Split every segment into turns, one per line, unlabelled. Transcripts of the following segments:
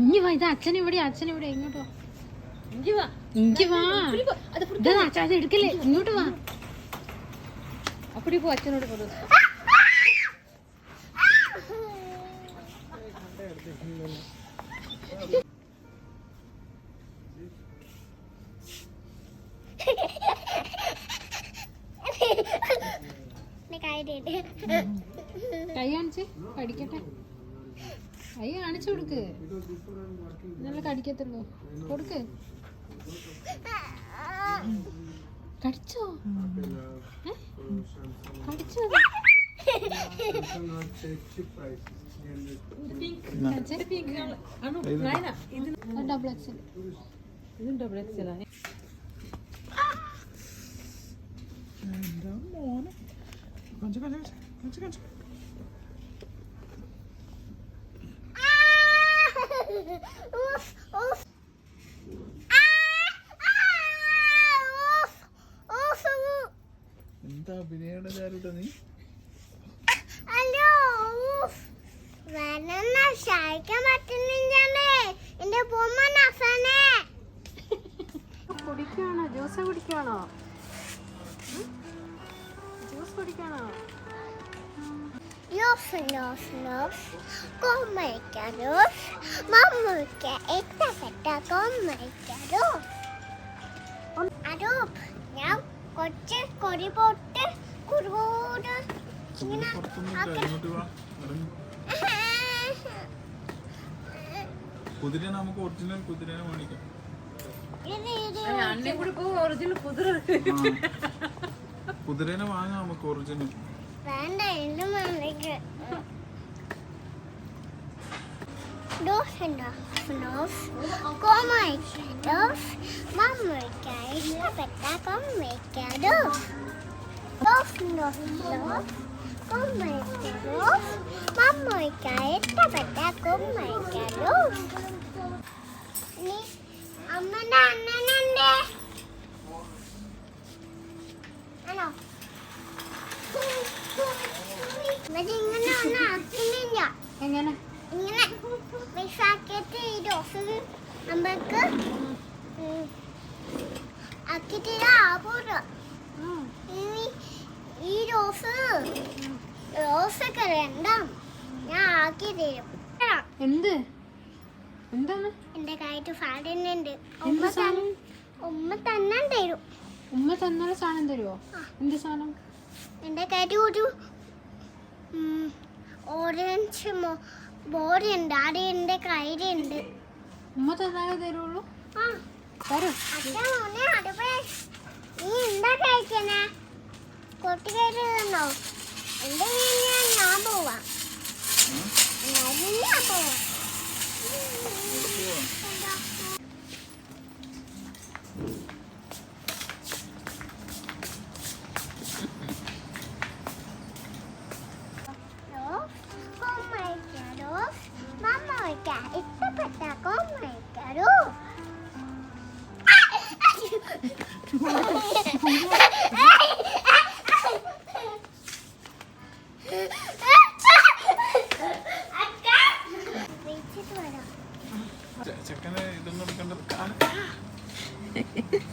ഇനി വാ, ഇത് അച്ഛനിവിടെ ഇങ്ങോട്ട് വാ. ഇഞ്ചി വാ, അത് എടുക്കല്ലേ, ഇങ്ങോട്ട് വാ.
அப்படி போ, அச்சனோட போடு.
കൈ കാണിച്ച് കടിക്കട്ടെ, കൈ കാണിച്ചു കൊടുക്ക്, നല്ല കടിക്കത്തുള്ളൂ. കൊടുക്ക്. കടിച്ചോ? കടിച്ചോ? Double XL.
ഇതും ഡബിൾ എക്സൽ ആണ്.
എന്താ അഭിനയാണ് ചാരുട്ടാ നീ?
കുടിക്കാണോ? ജ്യൂസ് കുടിക്കാണോ? ജ്യൂസ് കുടിക്കാണോ?
ഞാൻ കൊച്ചു കൊടി പോട്ട് കുറുകൂട്
കുതിര നമുക്ക് ഒറിജിനൽ കുതിരനെ മേടിക്കാം.
അണ്ണൻ കൂടി പോകും. ഒറിജിനൽ
കുതിരനെ വാങ്ങാം നമുക്ക് ഒറിജിനൽ.
വേണ്ട, ഇത് മേടിക്ക. Dos and dos, como dos, mamma que peta come dos, dos, como dos, mamma que peta come dos. Ni amma nannande. Ano? Madingana na akininya.
എങ്ങനെ?
ഇങ്ങനെ മിക്സാക്കിയിട്ട് ഈ റോസ് നമുക്ക് ആക്കിയിട്ട് ഈ റോസൊക്കെ രണ്ടാം ഞാൻ ആക്കി തരും.
എന്താണ്
എന്റെ കയ്യിട്ട് ഫാടുന്നുണ്ട്. ഉമ്മ തന്നെ തരും.
ഉമ്മ തന്നാൽ സാധനം തരുമോ? എന്ത് സാധനം?
എന്റെ കയ്യിട്ട് ഒരു ഓറഞ്ച് ബോർഡുണ്ട്, അത് എന്റെ കയ്യിലുണ്ട്.
ഉമ്മ തന്നാലേ തരുള്ളൂ? തരും.
നീ എന്താ കഴിക്കണേ? കൊട്ടുകയറി തന്നോ? എന്റെ ഞാൻ പോവാം. ഞാൻ പോവാം.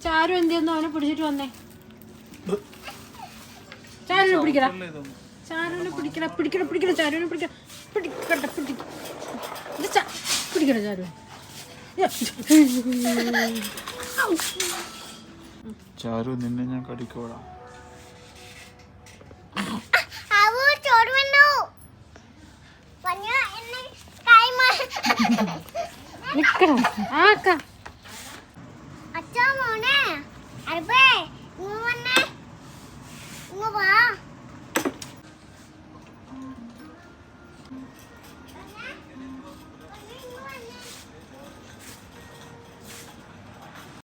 ചാരു എന്തെയൊന്നും അവനെ പിടിച്ചിട്ട് വന്നേ. ചാരുവിനെ പിടിക്കടാ, ചാരുവിനെ പിടിക്കടാ, പിടിക്കട ചാരുവിനെ പിടിക്കട, പിടിക്കട ചാരു.
ചാരു നിന്നെ ഞാൻ കടിക്കോടാ.
അച്ഛാ മോനെ അർബേ ഇങ്ങ് വന്നേ, ഇങ്ങ് വാ.